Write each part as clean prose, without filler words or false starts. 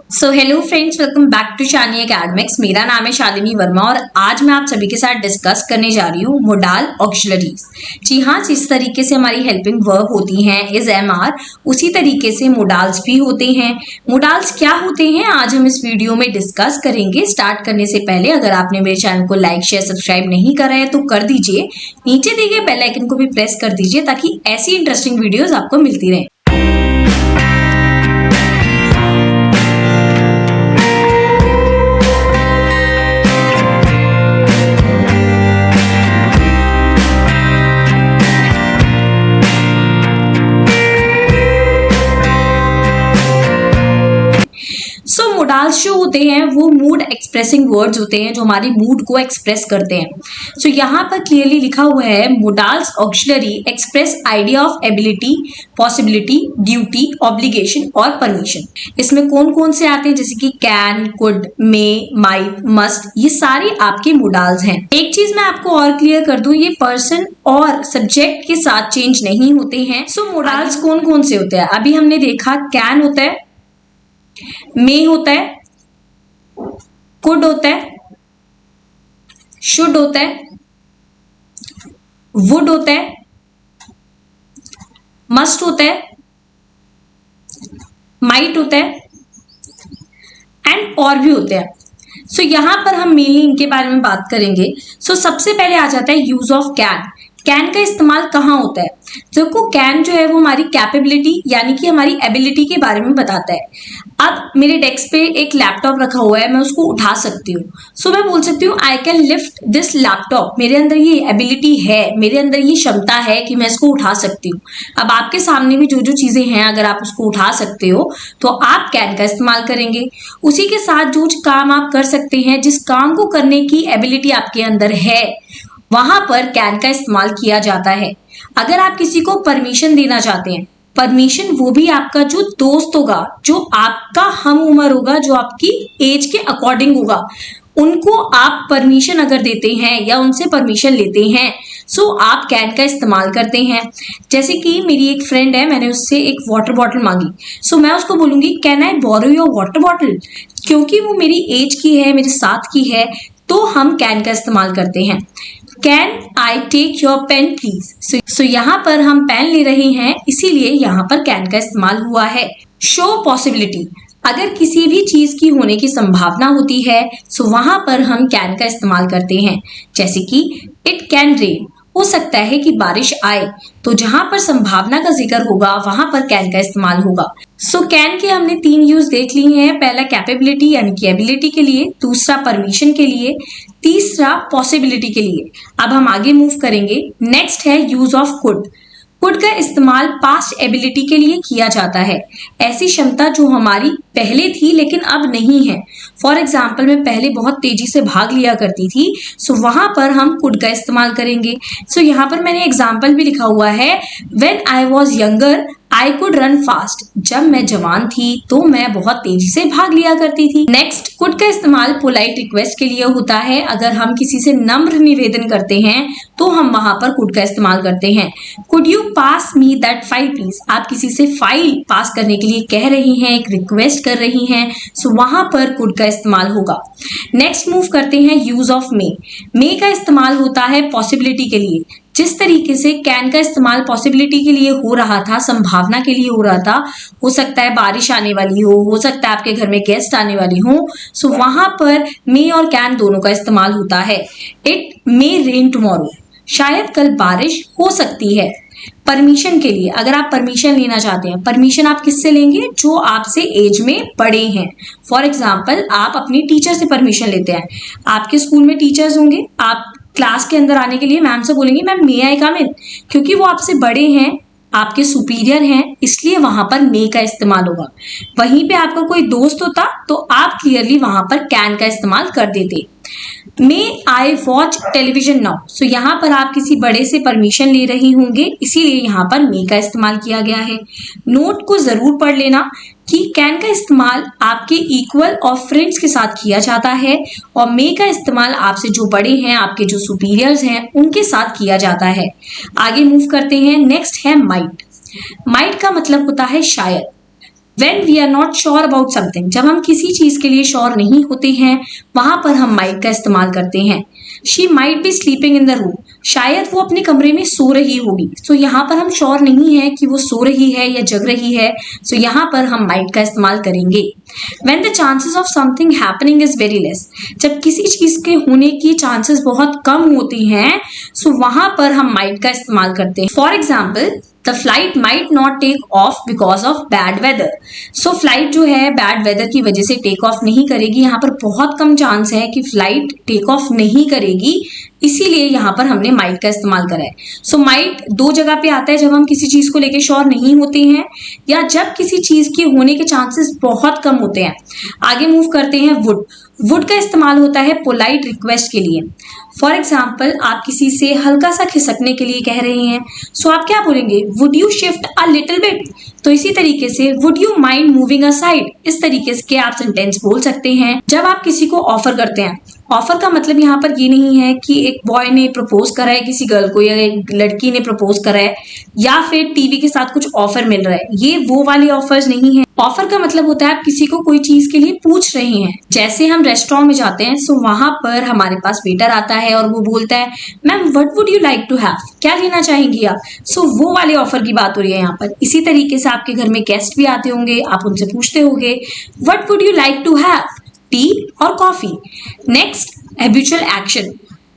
So hello friends, welcome back to Shalini Academics. मेरा नाम है शालिनी वर्मा और आज मैं आप सभी के साथ डिस्कस करने जा रही हूँ मोडाल ऑक्सिलरीज। जी हाँ, जिस तरीके से हमारी हेल्पिंग वर्ब होती हैं इज एम आर, उसी तरीके से मोडाल्स भी होते हैं। मोडाल्स क्या होते हैं आज हम इस वीडियो में डिस्कस करेंगे। स्टार्ट करने से पहले अगर आपने मेरे चैनल को लाइक शेयर सब्सक्राइब नहीं करा है तो कर दीजिए, नीचे दिए गए बेल आइकन को भी प्रेस कर दीजिए ताकि ऐसी इंटरेस्टिंग वीडियोज आपको मिलती रहे। मोडाल्स जो होते हैं वो मूड एक्सप्रेसिंग वर्ड्स होते हैं जो हमारे मूड को एक्सप्रेस करते हैं। सो यहाँ पर क्लियरली लिखा हुआ है modals auxiliary express idea of ability, possibility, duty, obligation और परमिशन। इसमें कौन कौन से आते हैं जैसे कि can, could, may, might, must, ये सारे आपके मोडाल्स हैं। एक चीज मैं आपको और क्लियर कर दूं, ये पर्सन और सब्जेक्ट के साथ चेंज नहीं होते हैं। सो मोडाल्स कौन कौन से होते हैं अभी हमने देखा, कैन होता है, मे होता है, कुड होता है, शुड होता है, वुड होता है, मस्ट होता है, माइट होता है एंड और भी होते हैं। सो यहां पर हम मेनली इनके बारे में बात करेंगे। सो सबसे पहले आ जाता है यूज ऑफ कैन। कैन का इस्तेमाल कहाँ होता है? देखो, कैन जो है वो हमारी कैपेबिलिटी यानी कि हमारी एबिलिटी के बारे में बताता है। अब मेरे डेस्क पे एक लैपटॉप रखा हुआ है, मैं उसको उठा सकती हूँ। सो मैं बोल सकती हूँ I can lift this laptop. मेरे अंदर ये एबिलिटी है, मेरे अंदर ये क्षमता है कि मैं इसको उठा सकती हूँ। अब आपके सामने भी जो जो चीजें हैं अगर आप उसको उठा सकते हो तो आप कैन का इस्तेमाल करेंगे। उसी के साथ जो काम आप कर सकते हैं, जिस काम को करने की एबिलिटी आपके अंदर है, वहां पर कैन का इस्तेमाल किया जाता है। अगर आप किसी को परमिशन देना चाहते हैं, परमिशन वो भी आपका जो दोस्त होगा, जो आपका हम उम्र होगा, जो आपकी एज के अकॉर्डिंग होगा, उनको आप परमिशन अगर देते हैं या उनसे परमिशन लेते हैं सो आप कैन का इस्तेमाल करते हैं। जैसे कि मेरी एक फ्रेंड है, मैंने उससे एक वाटर बॉटल मांगी, सो मैं उसको बोलूंगी can I borrow your water bottle, क्योंकि वो मेरी एज की है, मेरे साथ की है, तो हम कैन का इस्तेमाल करते हैं। Can I take your pen please. So यहाँ पर हम पेन ले रहे हैं, इसीलिए यहाँ पर कैन का इस्तेमाल हुआ है। शो पॉसिबिलिटी, अगर किसी भी चीज की होने की संभावना होती है सो वहां पर हम कैन का इस्तेमाल करते हैं। जैसे कि इट कैन रेन, हो सकता है कि बारिश आए, तो जहां पर संभावना का जिक्र होगा वहां पर कैन का इस्तेमाल होगा। सो कैन के हमने 3 यूज देख लिए हैं। पहला कैपेबिलिटी यानी कि एबिलिटी के लिए, दूसरा परमिशन के लिए, तीसरा पॉसिबिलिटी के लिए। अब हम आगे मूव करेंगे। नेक्स्ट है यूज ऑफ कुड। कुड का इस्तेमाल पास्ट एबिलिटी के लिए किया जाता है, ऐसी क्षमता जो हमारी पहले थी लेकिन अब नहीं है। फॉर एग्जाम्पल, मैं पहले बहुत तेजी से भाग लिया करती थी, सो वहां पर हम कुड का इस्तेमाल करेंगे। सो यहाँ पर मैंने एग्जाम्पल भी लिखा हुआ है, when I was younger I could run fast. जब मैं जवान थी तो मैं बहुत तेजी से भाग लिया करती थी। नेक्स्ट, कुड का इस्तेमाल पोलाइट रिक्वेस्ट के लिए होता है। अगर हम किसी से नम्र निवेदन करते हैं तो हम वहां पर कुड का इस्तेमाल करते हैं। Could you pass me that file please, आप किसी से फाइल पास करने के लिए कह रही हैं, एक रिक्वेस्ट कर रही हैं, सो वहां पर कुड का इस्तेमाल होगा। नेक्स्ट मूव करते हैं यूज ऑफ मे। मे का इस्तेमाल होता है पॉसिबिलिटी के लिए। जिस तरीके से कैन का इस्तेमाल पॉसिबिलिटी के लिए हो रहा था, संभावना के लिए हो रहा था, हो सकता है बारिश आने वाली हो सकता है आपके घर में गेस्ट आने वाली हो, सो वहां पर मे और कैन दोनों का इस्तेमाल होता है। इट मे रेन टुमारो, शायद कल बारिश हो सकती है। परमिशन के लिए, अगर आप परमिशन लेना चाहते हैं, परमिशन आप किससे लेंगे? जो आपसे एज में बड़े हैं। फॉर एग्जाम्पल, आप अपनी टीचर से परमिशन लेते हैं। आपके स्कूल में टीचर्स होंगे, आप क्लास के अंदर आने के लिए मैम से बोलेंगे मैम मे आई कम इन, क्योंकि वो आपसे बड़े हैं, आपके सुपीरियर हैं, इसलिए वहां पर मे का इस्तेमाल होगा। वहीं पे आपका कोई दोस्त होता तो आप क्लियरली वहां पर कैन का इस्तेमाल कर देते। मे आई वॉच टेलीविजन नाउ, सो यहाँ पर आप किसी बड़े से परमिशन ले रही होंगे, इसीलिए यहाँ पर मे का इस्तेमाल किया गया है। नोट को जरूर पढ़ लेना कि कैन का इस्तेमाल आपके इक्वल और फ्रेंड्स के साथ किया जाता है और मे का इस्तेमाल आपसे जो बड़े हैं, आपके जो सुपीरियर्स हैं, उनके साथ किया जाता है। आगे मूव करते हैं। नेक्स्ट है माइट। माइट का मतलब होता है शायद। When we are not sure about something, जब हम किसी चीज के लिए श्योर नहीं होते हैं वहां पर हम might का इस्तेमाल करते हैं। She might be sleeping in the room, शायद वो अपने कमरे में सो रही होगी। सो यहाँ पर हम श्योर नहीं है कि वो सो रही है या जग रही है, सो यहाँ पर हम might का इस्तेमाल करेंगे। When the chances of something happening is very less, जब किसी चीज के होने की चांसेस बहुत कम होती हैं, सो वहां पर हम might का इस्तेमाल करते हैं। For example, The flight might not take off because of bad weather. So flight जो है bad weather की वजह से take off नहीं करेगी। यहाँ पर बहुत कम चांस है कि flight take off नहीं करेगी, इसीलिए यहाँ पर हमने might का इस्तेमाल करा है। So might दो जगह पे आता है, जब हम किसी चीज को लेके श्योर नहीं होते हैं या जब किसी चीज के होने के चांसेस बहुत कम होते हैं। आगे मूव करते हैं would। वुड का इस्तेमाल होता है पोलाइट रिक्वेस्ट के लिए। फॉर एग्जाम्पल, आप किसी से हल्का सा खिसकने के लिए कह रहे हैं, सो आप क्या बोलेंगे, would you shift a little bit. तो इसी तरीके से would you mind moving aside, इस तरीके से आप सेंटेंस बोल सकते हैं। जब आप किसी को ऑफर करते हैं, ऑफर का मतलब यहाँ पर ये नहीं है कि एक बॉय ने प्रपोज करा है किसी गर्ल को या एक लड़की ने प्रपोज करा है या फिर टीवी के साथ कुछ ऑफर मिल रहा है, ये वो वाले ऑफर्स नहीं है। ऑफर का मतलब होता है आप किसी को कोई चीज के लिए पूछ रहे हैं। जैसे हम रेस्टोरेंट में जाते हैं, सो वहां पर हमारे पास वेटर आता है और वो बोलता है, ma'am what would you like to have, क्या लेना चाहेंगी आप। सो वो वाले ऑफर की बात हो रही है यहाँ पर। इसी तरीके से आपके घर में गेस्ट भी आते होंगे, आप उनसे पूछते होंगे what would you like to have, tea और कॉफी। Next, habitual action.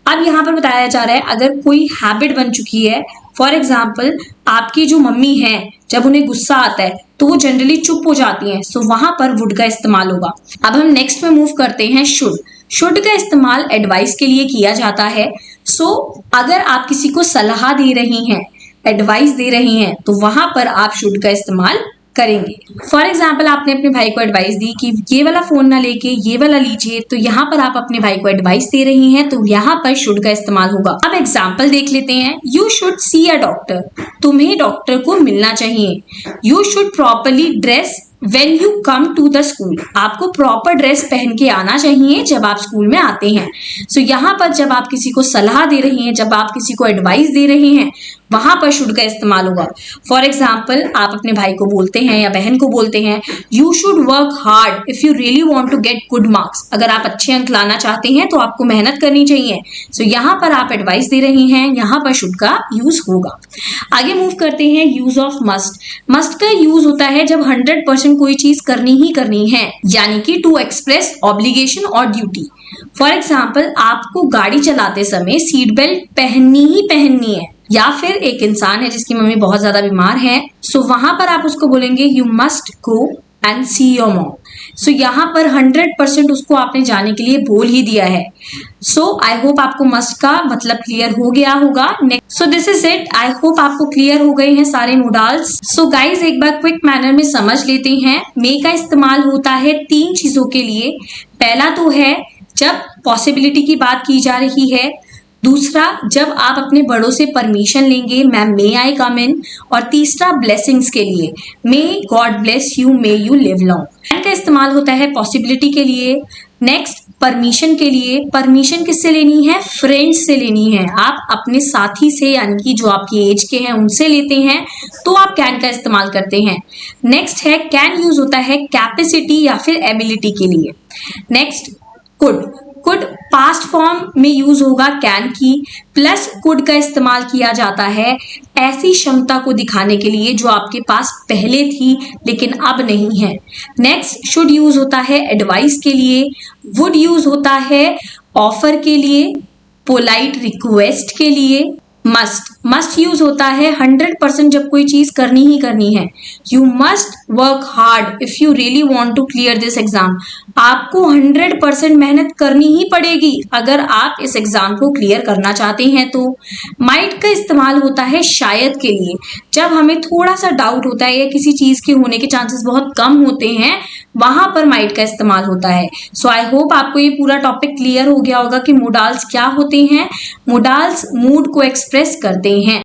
अब यहाँ पर बताया जा रहा है अगर कोई हैबिट बन चुकी है। फॉर एग्जाम्पल, आपकी जो मम्मी है जब उन्हें गुस्सा आता है तो वो जनरली चुप हो जाती हैं, सो वहां पर वुड का इस्तेमाल होगा। अब हम नेक्स्ट में मूव करते हैं शुड। शुड का इस्तेमाल एडवाइस के लिए किया जाता है। सो अगर आप किसी को सलाह दे रही हैं, एडवाइस दे रही हैं, तो वहां पर आप शुड का इस्तेमाल करेंगे। फॉर एग्जाम्पल, आपने अपने भाई को एडवाइस दी कि ये वाला फोन ना लेके ये वाला लीजिए, तो यहाँ पर आप अपने भाई को एडवाइस दे रही हैं, तो यहाँ पर शुड का इस्तेमाल होगा। अब एग्जाम्पल देख लेते हैं। You should see a doctor, तुम्हें डॉक्टर को मिलना चाहिए। You should properly dress When you come to the school, आपको प्रॉपर ड्रेस पहन के आना चाहिए जब आप स्कूल में आते हैं। सो यहाँ पर जब आप किसी को सलाह दे रही हैं, जब आप किसी को एडवाइस दे रहे हैं, वहां पर शुड का इस्तेमाल होगा। फॉर एग्जाम्पल, आप अपने भाई को बोलते हैं या बहन को बोलते हैं, you should work hard if you really want to get good marks. अगर आप अच्छे अंक लाना चाहते हैं तो आपको मेहनत करनी चाहिए। सो यहाँ पर आप एडवाइस दे रही हैं, यहाँ पर शुड का यूज होगा। आगे मूव करते हैं यूज ऑफ मस्ट। मस्ट का यूज होता है जब 100% कोई चीज करनी ही करनी है, यानी कि टू एक्सप्रेस ऑब्लिगेशन और ड्यूटी। फॉर एग्जाम्पल, आपको गाड़ी चलाते समय सीट बेल्ट पहननी ही पहननी है, या फिर एक इंसान है जिसकी मम्मी बहुत ज्यादा बीमार है, सो वहां पर आप उसको बोलेंगे you must go and see your mom. So यहाँ पर 100% उसको आपने जाने के लिए बोल ही दिया है। सो आई होप आपको मस्ट का मतलब क्लियर हो गया होगा। So this is it. I hope आपको क्लियर हो गए हैं सारे नोडाल्स। सो गाइज, एक बार क्विक मैनर में समझ लेते हैं। मे का इस्तेमाल होता है 3 चीजों के लिए। पहला तो है जब पॉसिबिलिटी की बात की जा रही है, दूसरा जब आप अपने बड़ों से परमिशन लेंगे, मैम मे आई कम इन, और तीसरा ब्लेसिंग्स के लिए, may God bless you, may you live long. Can का इस्तेमाल होता है पॉसिबिलिटी के लिए। नेक्स्ट, परमिशन के लिए। परमिशन किससे लेनी है? फ्रेंड्स से लेनी है। आप अपने साथी से, यानी कि जो आपकी एज के हैं उनसे लेते हैं, तो आप कैन का इस्तेमाल करते हैं। नेक्स्ट है कैन यूज होता है कैपेसिटी या फिर एबिलिटी के लिए। Next, could. Could past form में यूज होगा कैन की, प्लस कुड का इस्तेमाल किया जाता है ऐसी क्षमता को दिखाने के लिए जो आपके पास पहले थी लेकिन अब नहीं है। नेक्स्ट, शुड यूज होता है एडवाइस के लिए, वुड यूज होता है ऑफर के लिए, पोलाइट रिक्वेस्ट के लिए। मस्ट यूज होता है 100% जब कोई चीज करनी ही करनी है। You must work hard if you really want to clear this exam. आपको 100% मेहनत करनी ही पड़ेगी अगर आप इस एग्जाम को क्लियर करना चाहते हैं तो। माइट का इस्तेमाल होता है शायद के लिए, जब हमें थोड़ा सा डाउट होता है या किसी चीज के होने के चांसेस बहुत कम होते हैं, वहां पर माइट का इस्तेमाल होता है। सो आई होप आपको ये पूरा टॉपिक क्लियर हो गया होगा कि मोडाल्स क्या होते हैं। मोडाल्स मूड को एक्सप्रेस करते हैं।